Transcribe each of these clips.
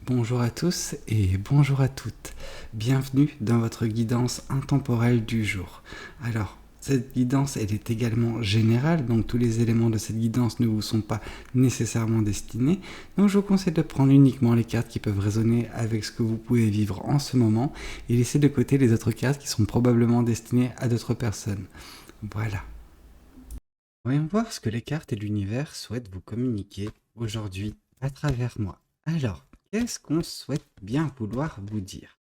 Bonjour à tous et bonjour à toutes. Bienvenue dans votre guidance intemporelle du jour. Alors, cette guidance, elle est également générale, donc tous les éléments de cette guidance ne vous sont pas nécessairement destinés. Donc je vous conseille de prendre uniquement les cartes qui peuvent résonner avec ce que vous pouvez vivre en ce moment et laisser de côté les autres cartes qui sont probablement destinées à d'autres personnes. Voilà. Voyons voir ce que les cartes et l'univers souhaitent vous communiquer aujourd'hui à travers moi. Alors, qu'est-ce qu'on souhaite bien vouloir vous dire?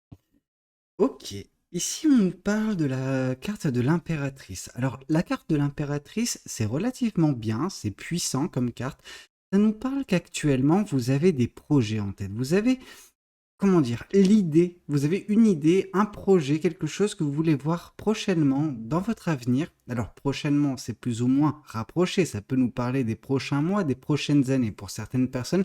Ok, ici on nous parle de la carte de l'impératrice. Alors, la carte de l'impératrice, c'est relativement bien, c'est puissant comme carte. Ça nous parle qu'actuellement, vous avez des projets en tête. Vous avez, comment dire, l'idée, vous avez une idée, un projet, quelque chose que vous voulez voir prochainement dans votre avenir. Alors prochainement, c'est plus ou moins rapproché, ça peut nous parler des prochains mois, des prochaines années. Pour certaines personnes,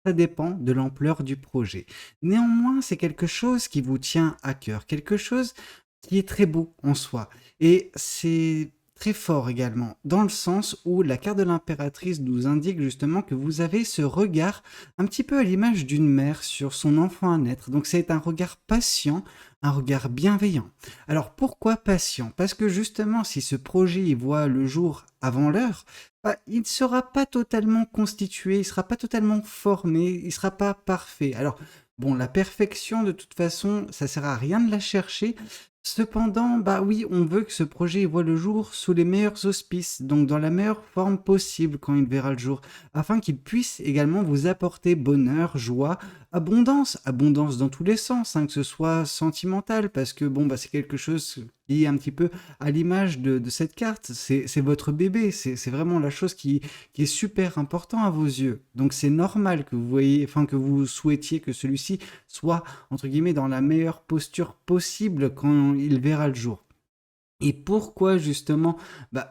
ça dépend de l'ampleur du projet. Néanmoins, c'est quelque chose qui vous tient à cœur, quelque chose qui est très beau en soi. Et c'est très fort également, dans le sens où la carte de l'impératrice nous indique justement que vous avez ce regard un petit peu à l'image d'une mère sur son enfant à naître. Donc c'est un regard patient, un regard bienveillant. Alors pourquoi patient? Parce que justement, si ce projet il voit le jour avant l'heure, il ne sera pas totalement constitué, il ne sera pas totalement formé, il ne sera pas parfait. Alors bon, la perfection de toute façon, ça sert à rien de la chercher. Cependant, bah oui, on veut que ce projet voit le jour sous les meilleurs auspices, donc dans la meilleure forme possible quand il verra le jour, afin qu'il puisse également vous apporter bonheur, joie, abondance, abondance dans tous les sens, hein, que ce soit sentimental, parce que bon, bah c'est quelque chose qui est un petit peu à l'image de cette carte, c'est votre bébé, c'est vraiment la chose qui est super important à vos yeux. Donc c'est normal que vous voyez, enfin que vous souhaitiez que celui-ci soit entre guillemets dans la meilleure posture possible quand il verra le jour. Et pourquoi justement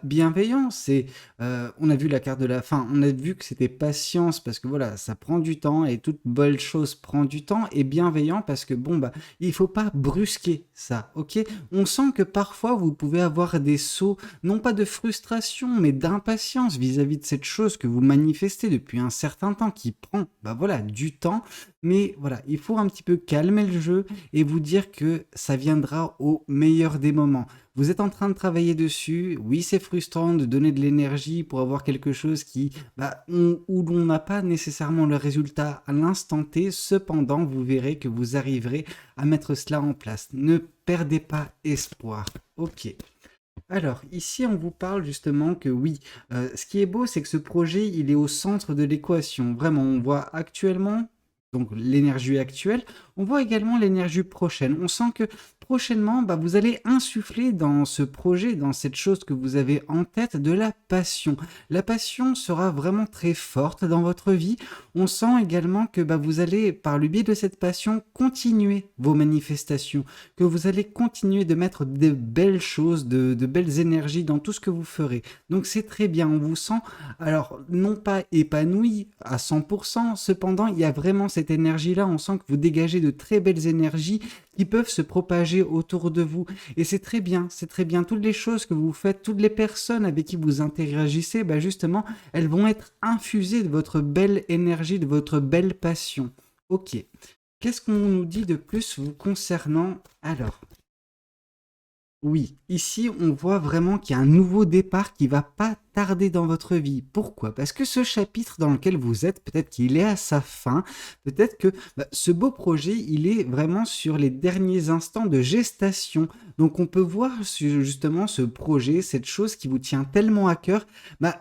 bienveillant, c'est on a vu la carte de la fin, on a vu que c'était patience parce que voilà, ça prend du temps et toute bonne chose prend du temps et bienveillant parce que bon il faut pas brusquer ça, OK? On sent que parfois vous pouvez avoir des sauts non pas de frustration mais d'impatience vis-à-vis de cette chose que vous manifestez depuis un certain temps qui prend voilà du temps mais voilà, il faut un petit peu calmer le jeu et vous dire que ça viendra au meilleur des moments. Vous êtes en train de travailler dessus. Oui, c'est frustrant de donner de l'énergie pour avoir quelque chose où l'on n'a pas nécessairement le résultat à l'instant T. Cependant, vous verrez que vous arriverez à mettre cela en place. Ne perdez pas espoir. Ok. Alors, ici, on vous parle justement que oui, ce qui est beau, c'est que ce projet, il est au centre de l'équation. Vraiment, on voit actuellement, donc l'énergie actuelle, on voit également l'énergie prochaine. On sent que prochainement, vous allez insuffler dans ce projet, dans cette chose que vous avez en tête, de la passion. La passion sera vraiment très forte dans votre vie. On sent également que vous allez, par le biais de cette passion, continuer vos manifestations, que vous allez continuer de mettre de belles choses, de belles énergies dans tout ce que vous ferez. Donc c'est très bien, on vous sent, alors non pas épanoui à 100%, cependant il y a vraiment cette énergie-là, on sent que vous dégagez de très belles énergies qui peuvent se propager autour de vous. Et c'est très bien, c'est très bien. Toutes les choses que vous faites, toutes les personnes avec qui vous interagissez, justement, elles vont être infusées de votre belle énergie, de votre belle passion. Ok. Qu'est-ce qu'on nous dit de plus vous concernant? Alors, oui, ici on voit vraiment qu'il y a un nouveau départ qui va pas tarder dans votre vie. Pourquoi? Parce que ce chapitre dans lequel vous êtes, peut-être qu'il est à sa fin, peut-être que ce beau projet, il est vraiment sur les derniers instants de gestation. Donc on peut voir justement ce projet, cette chose qui vous tient tellement à cœur,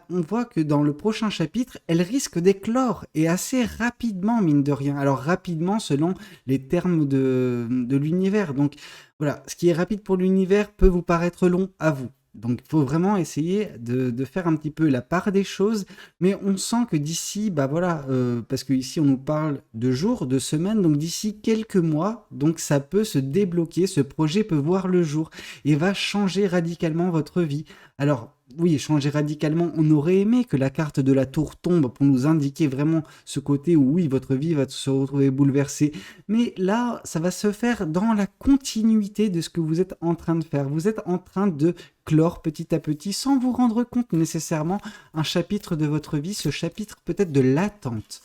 on voit que dans le prochain chapitre, elle risque d'éclore et assez rapidement, mine de rien. Alors rapidement selon les termes de l'univers. Donc voilà, ce qui est rapide pour l'univers peut vous paraître long à vous. Donc il faut vraiment essayer de faire un petit peu la part des choses, mais on sent que d'ici, parce qu'ici on nous parle de jours, de semaines, donc d'ici quelques mois, donc ça peut se débloquer, ce projet peut voir le jour et va changer radicalement votre vie. Alors oui, changer radicalement, on aurait aimé que la carte de la tour tombe pour nous indiquer vraiment ce côté où oui, votre vie va se retrouver bouleversée. Mais là, ça va se faire dans la continuité de ce que vous êtes en train de faire. Vous êtes en train de clore petit à petit, sans vous rendre compte nécessairement, un chapitre de votre vie, ce chapitre peut-être de l'attente.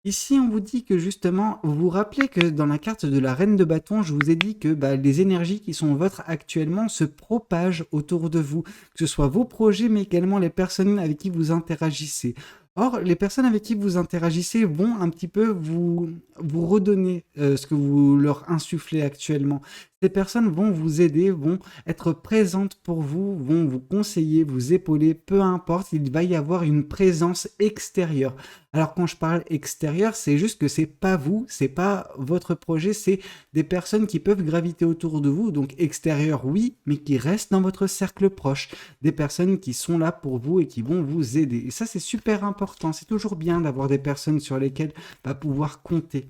Ici, on vous dit que justement, vous vous rappelez que dans la carte de la reine de bâton, je vous ai dit que les énergies qui sont vôtres actuellement se propagent autour de vous, que ce soit vos projets, mais également les personnes avec qui vous interagissez. Or, les personnes avec qui vous interagissez vont un petit peu vous redonner ce que vous leur insufflez actuellement. Ces personnes vont vous aider, vont être présentes pour vous, vont vous conseiller, vous épauler, peu importe, il va y avoir une présence extérieure. Alors quand je parle extérieur, c'est juste que c'est pas vous, c'est pas votre projet, c'est des personnes qui peuvent graviter autour de vous, donc extérieur oui, mais qui restent dans votre cercle proche, des personnes qui sont là pour vous et qui vont vous aider. Et ça c'est super important, c'est toujours bien d'avoir des personnes sur lesquelles pouvoir compter.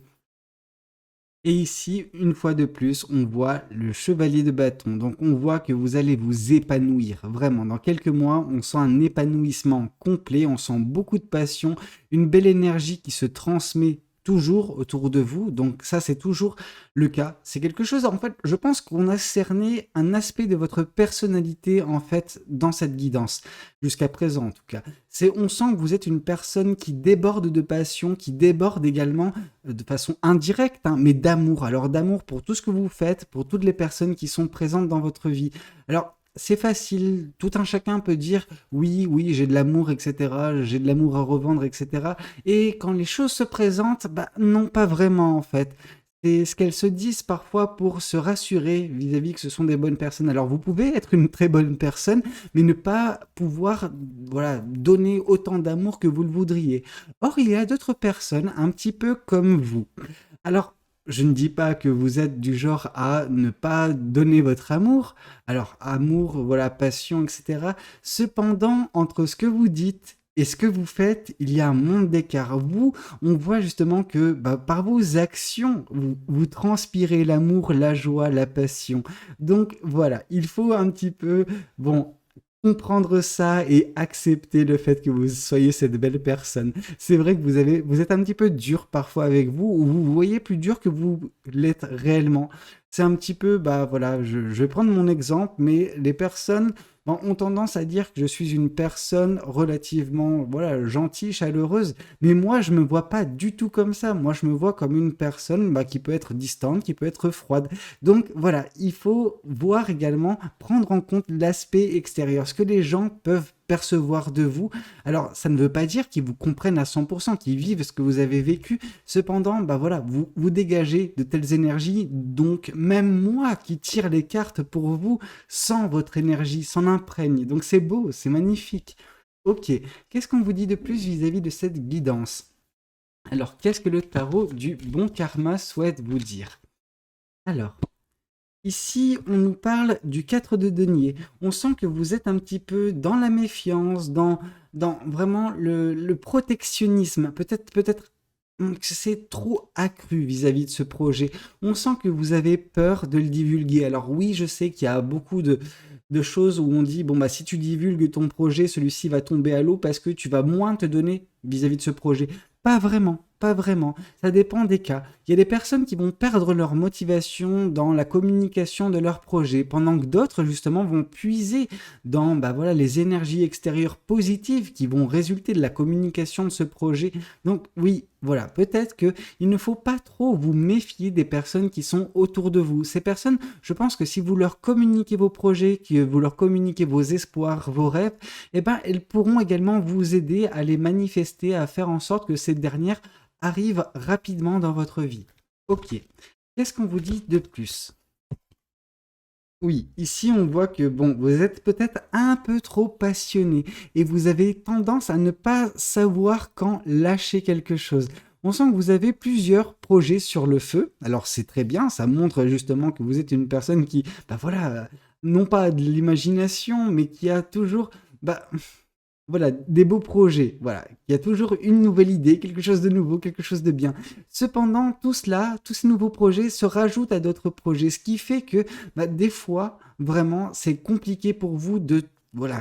Et ici, une fois de plus, on voit le chevalier de bâton. Donc on voit que vous allez vous épanouir. Vraiment, dans quelques mois, on sent un épanouissement complet, on sent beaucoup de passion, une belle énergie qui se transmet toujours autour de vous. Donc ça, c'est toujours le cas. C'est quelque chose, en fait, je pense qu'on a cerné un aspect de votre personnalité, en fait, dans cette guidance. Jusqu'à présent, en tout cas. On sent que vous êtes une personne qui déborde de passion, qui déborde également de façon indirecte, hein, mais d'amour. Alors d'amour pour tout ce que vous faites, pour toutes les personnes qui sont présentes dans votre vie. Alors c'est facile, tout un chacun peut dire oui, oui, j'ai de l'amour, etc. J'ai de l'amour à revendre, etc. Et quand les choses se présentent, non, pas vraiment en fait. C'est ce qu'elles se disent parfois pour se rassurer vis-à-vis que ce sont des bonnes personnes. Alors vous pouvez être une très bonne personne, mais ne pas pouvoir donner autant d'amour que vous le voudriez. Or, il y a d'autres personnes un petit peu comme vous. Alors, je ne dis pas que vous êtes du genre à ne pas donner votre amour. Alors, amour, passion, etc. Cependant, entre ce que vous dites et ce que vous faites, il y a un monde d'écart. Vous, on voit justement que par vos actions, vous transpirez l'amour, la joie, la passion. Donc voilà, il faut un petit peu, comprendre ça et accepter le fait que vous soyez cette belle personne. C'est vrai que vous êtes un petit peu dur parfois avec vous, ou vous vous voyez plus dur que vous l'êtes réellement. C'est un petit peu, je vais prendre mon exemple, mais les personnes ont tendance à dire que je suis une personne relativement, gentille, chaleureuse, mais moi, je me vois pas du tout comme ça. Moi, je me vois comme une personne qui peut être distante, qui peut être froide. Donc voilà, il faut voir également, prendre en compte l'aspect extérieur, ce que les gens peuvent percevoir de vous. Alors, ça ne veut pas dire qu'ils vous comprennent à 100%, qu'ils vivent ce que vous avez vécu. Cependant, vous dégagez de telles énergies, donc même moi qui tire les cartes pour vous, sans votre énergie, s'en imprègne. Donc c'est beau, c'est magnifique. Ok, qu'est-ce qu'on vous dit de plus vis-à-vis de cette guidance? Alors, qu'est-ce que le tarot du bon karma souhaite vous dire? Alors, ici, on nous parle du 4 de denier. On sent que vous êtes un petit peu dans la méfiance, dans vraiment le protectionnisme. Peut-être que c'est trop accru vis-à-vis de ce projet. On sent que vous avez peur de le divulguer. Alors oui, je sais qu'il y a beaucoup de choses où on dit, si tu divulgues ton projet, celui-ci va tomber à l'eau parce que tu vas moins te donner vis-à-vis de ce projet. Pas vraiment, pas vraiment. Ça dépend des cas. Il y a des personnes qui vont perdre leur motivation dans la communication de leur projet, pendant que d'autres, justement, vont puiser dans les énergies extérieures positives qui vont résulter de la communication de ce projet. Donc oui, peut-être qu'il ne faut pas trop vous méfier des personnes qui sont autour de vous. Ces personnes, je pense que si vous leur communiquez vos projets, que vous leur communiquez vos espoirs, vos rêves, elles pourront également vous aider à les manifester, à faire en sorte que ces dernières arrivent rapidement dans votre vie. Ok, qu'est-ce qu'on vous dit de plus? Oui, ici on voit que vous êtes peut-être un peu trop passionné et vous avez tendance à ne pas savoir quand lâcher quelque chose. On sent que vous avez plusieurs projets sur le feu. Alors c'est très bien, ça montre justement que vous êtes une personne qui, non pas de l'imagination, mais qui a toujours, des beaux projets. Voilà, il y a toujours une nouvelle idée, quelque chose de nouveau, quelque chose de bien. Cependant, tout cela, tous ces nouveaux projets se rajoutent à d'autres projets, ce qui fait que des fois, vraiment, c'est compliqué pour vous de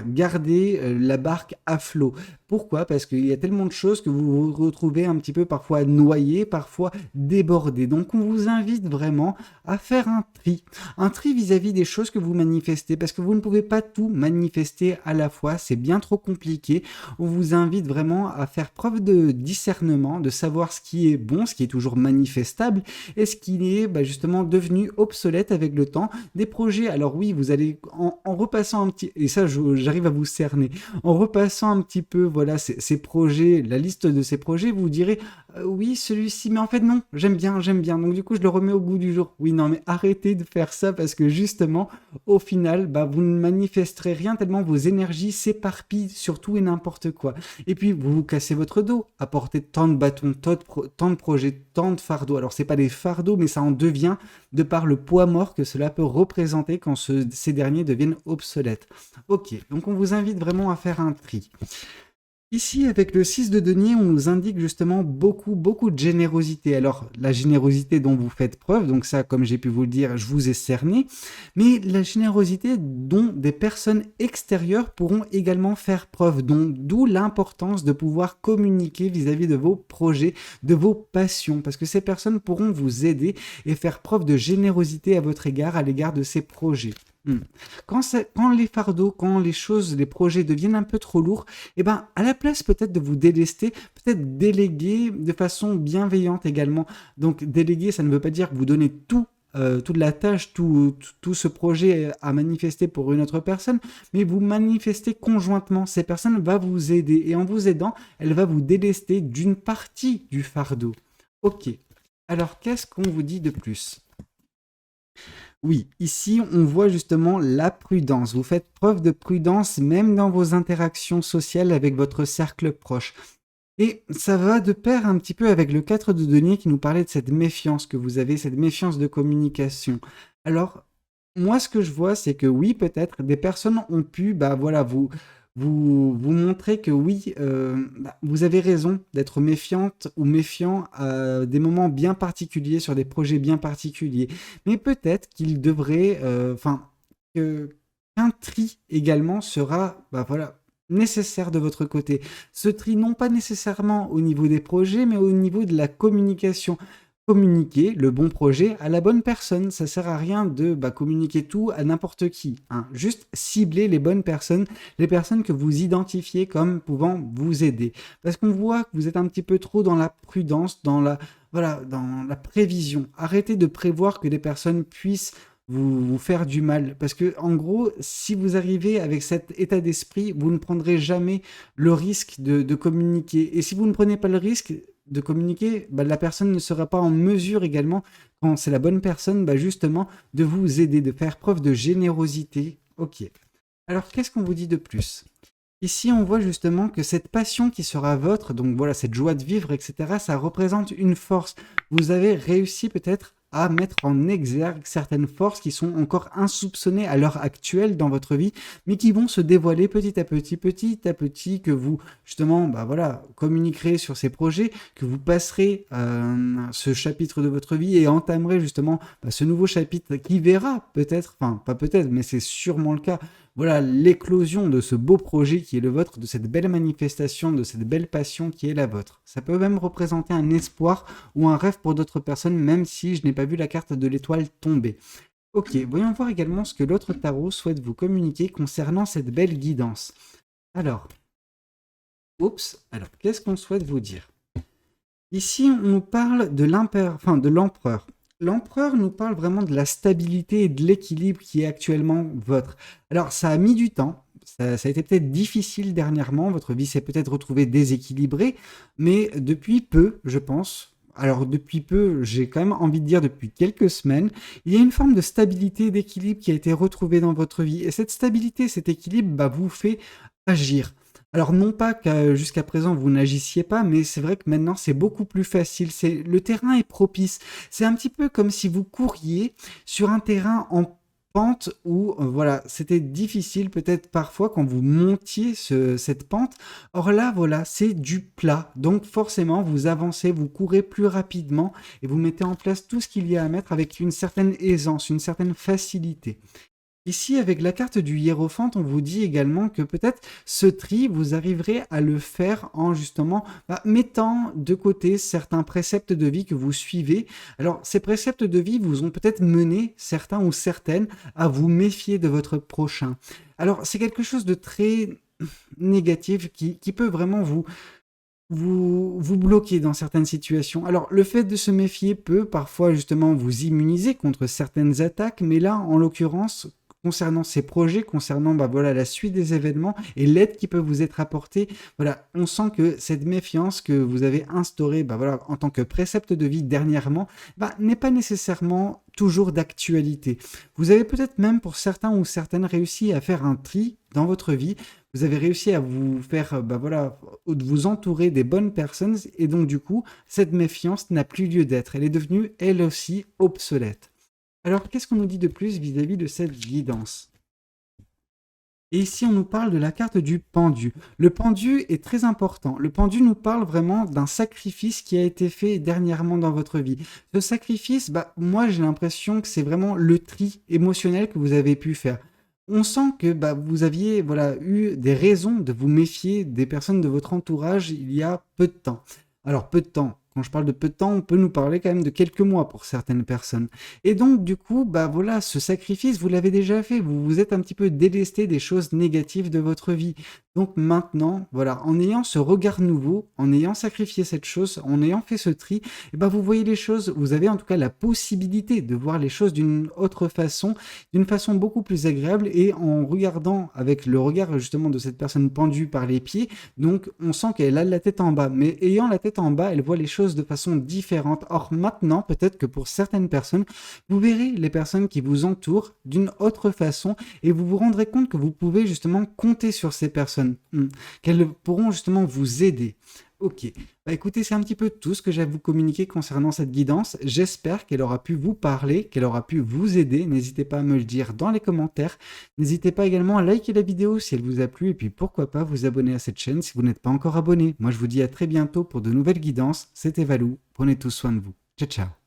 garder la barque à flot. Pourquoi? Parce qu'il y a tellement de choses que vous vous retrouvez un petit peu parfois noyé, parfois débordé. Donc on vous invite vraiment à faire un tri vis-à-vis des choses que vous manifestez, parce que vous ne pouvez pas tout manifester à la fois, c'est bien trop compliqué. On vous invite vraiment à faire preuve de discernement, de savoir ce qui est bon, ce qui est toujours manifestable, et ce qui est justement devenu obsolète avec le temps. Des projets, alors oui, vous allez en repassant un petit, et ça j'arrive à vous cerner, en repassant un petit peu voilà ces projets, la liste de ces projets, vous direz oui celui-ci, mais en fait non, j'aime bien, donc du coup je le remets au goût du jour. Oui non mais arrêtez de faire ça parce que justement au final vous ne manifesterez rien tellement vos énergies s'éparpillent sur tout et n'importe quoi. Et puis vous vous cassez votre dos à porter tant de bâtons, tant de projets, tant de fardeaux. Alors c'est pas des fardeaux mais ça en devient de par le poids mort que cela peut représenter quand ces derniers deviennent obsolètes. Ok, donc on vous invite vraiment à faire un tri. Ici, avec le 6 de denier, on nous indique justement beaucoup de générosité. Alors, la générosité dont vous faites preuve, donc ça, comme j'ai pu vous le dire, je vous ai cerné, mais la générosité dont des personnes extérieures pourront également faire preuve, d'où l'importance de pouvoir communiquer vis-à-vis de vos projets, de vos passions, parce que ces personnes pourront vous aider et faire preuve de générosité à votre égard, à l'égard de ces projets. Quand les fardeaux, quand les choses, les projets deviennent un peu trop lourds, à la place peut-être de vous délester, peut-être déléguer de façon bienveillante également. Donc déléguer, ça ne veut pas dire que vous donnez toute la tâche, tout ce projet à manifester pour une autre personne, mais vous manifestez conjointement. Cette personne va vous aider et en vous aidant, elle va vous délester d'une partie du fardeau. Ok, alors qu'est-ce qu'on vous dit de plus ? Oui, ici, on voit justement la prudence. Vous faites preuve de prudence même dans vos interactions sociales avec votre cercle proche. Et ça va de pair un petit peu avec le 4 de denier qui nous parlait de cette méfiance que vous avez, cette méfiance de communication. Alors, moi, ce que je vois, c'est que oui, peut-être, des personnes ont pu, vous montrer que oui, vous avez raison d'être méfiante ou méfiant à des moments bien particuliers, sur des projets bien particuliers. Mais peut-être qu'il devrait, qu'un tri également sera, nécessaire de votre côté. Ce tri, non pas nécessairement au niveau des projets, mais au niveau de la communication. Communiquer le bon projet à la bonne personne. Ça sert à rien de communiquer tout à n'importe qui. Juste cibler les bonnes personnes, les personnes que vous identifiez comme pouvant vous aider. Parce qu'on voit que vous êtes un petit peu trop dans la prudence, dans la prévision. Arrêtez de prévoir que des personnes puissent vous faire du mal. Parce que, en gros, si vous arrivez avec cet état d'esprit, vous ne prendrez jamais le risque de communiquer. Et si vous ne prenez pas le risque de communiquer, la personne ne sera pas en mesure également, quand c'est la bonne personne, justement, de vous aider, de faire preuve de générosité. Ok. Alors, qu'est-ce qu'on vous dit de plus ? Ici, on voit justement que cette passion qui sera votre, donc voilà, cette joie de vivre, etc., ça représente une force. Vous avez réussi peut-être à mettre en exergue certaines forces qui sont encore insoupçonnées à l'heure actuelle dans votre vie, mais qui vont se dévoiler petit à petit, que vous, justement, communiquerez sur ces projets, que vous passerez ce chapitre de votre vie et entamerez justement ce nouveau chapitre qui verra peut-être, enfin, pas peut-être, mais c'est sûrement le cas, voilà l'éclosion de ce beau projet qui est le vôtre, de cette belle manifestation, de cette belle passion qui est la vôtre. Ça peut même représenter un espoir ou un rêve pour d'autres personnes, même si je n'ai pas vu la carte de l'étoile tomber. Ok, voyons voir également ce que l'autre tarot souhaite vous communiquer concernant cette belle guidance. Alors, qu'est-ce qu'on souhaite vous dire ? Ici, on nous parle de l'empereur. L'empereur nous parle vraiment de la stabilité et de l'équilibre qui est actuellement votre. Alors, ça a mis du temps, ça a été peut-être difficile dernièrement, votre vie s'est peut-être retrouvée déséquilibrée, mais depuis peu, je pense, alors depuis peu, j'ai quand même envie de dire depuis quelques semaines, il y a une forme de stabilité et d'équilibre qui a été retrouvée dans votre vie. Et cette stabilité, cet équilibre, vous fait agir. Alors non pas que jusqu'à présent vous n'agissiez pas, mais c'est vrai que maintenant c'est beaucoup plus facile. Le terrain est propice. C'est un petit peu comme si vous couriez sur un terrain en pente où c'était difficile peut-être parfois quand vous montiez cette pente. Or là c'est du plat. Donc forcément vous avancez, vous courez plus rapidement et vous mettez en place tout ce qu'il y a à mettre avec une certaine aisance, une certaine facilité. Ici, avec la carte du hiérophante, on vous dit également que peut-être ce tri, vous arriverez à le faire en justement mettant de côté certains préceptes de vie que vous suivez. Alors, ces préceptes de vie vous ont peut-être mené, certains ou certaines, à vous méfier de votre prochain. Alors, c'est quelque chose de très négatif qui peut vraiment vous bloquer dans certaines situations. Alors, le fait de se méfier peut parfois justement vous immuniser contre certaines attaques, mais là, en l'occurrence, concernant ces projets, concernant voilà, la suite des événements et l'aide qui peut vous être apportée, voilà, on sent que cette méfiance que vous avez instaurée voilà, en tant que précepte de vie dernièrement n'est pas nécessairement toujours d'actualité. Vous avez peut-être même pour certains ou certaines réussi à faire un tri dans votre vie. Vous avez réussi à vous faire voilà, de vous entourer des bonnes personnes et donc du coup, cette méfiance n'a plus lieu d'être. Elle est devenue elle aussi obsolète. Alors, qu'est-ce qu'on nous dit de plus vis-à-vis de cette guidance? Et ici, on nous parle de la carte du pendu. Le pendu est très important. Le pendu nous parle vraiment d'un sacrifice qui a été fait dernièrement dans votre vie. Ce sacrifice, moi, j'ai l'impression que c'est vraiment le tri émotionnel que vous avez pu faire. On sent que vous aviez voilà, eu des raisons de vous méfier des personnes de votre entourage il y a peu de temps. Alors, peu de temps. Quand je parle de peu de temps, on peut nous parler quand même de quelques mois pour certaines personnes. Et donc, du coup, voilà, ce sacrifice, vous l'avez déjà fait. Vous vous êtes un petit peu délesté des choses négatives de votre vie. Donc maintenant, voilà, en ayant ce regard nouveau, en ayant sacrifié cette chose, en ayant fait ce tri, vous voyez les choses, vous avez en tout cas la possibilité de voir les choses d'une autre façon, d'une façon beaucoup plus agréable et en regardant avec le regard justement de cette personne pendue par les pieds, donc on sent qu'elle a la tête en bas, mais ayant la tête en bas, elle voit les choses de façon différente. Or maintenant, peut-être que pour certaines personnes, vous verrez les personnes qui vous entourent d'une autre façon et vous vous rendrez compte que vous pouvez justement compter sur ces personnes, qu'elles pourront justement vous aider. Ok, écoutez, c'est un petit peu tout ce que j'ai à vous communiquer concernant cette guidance. J'espère qu'elle aura pu vous parler, qu'elle aura pu vous aider. N'hésitez pas à me le dire dans les commentaires. N'hésitez pas également à liker la vidéo si elle vous a plu et puis pourquoi pas vous abonner à cette chaîne si vous n'êtes pas encore abonné. Moi je vous dis à très bientôt pour de nouvelles guidances. C'était Valou, prenez tous soin de vous. Ciao ciao.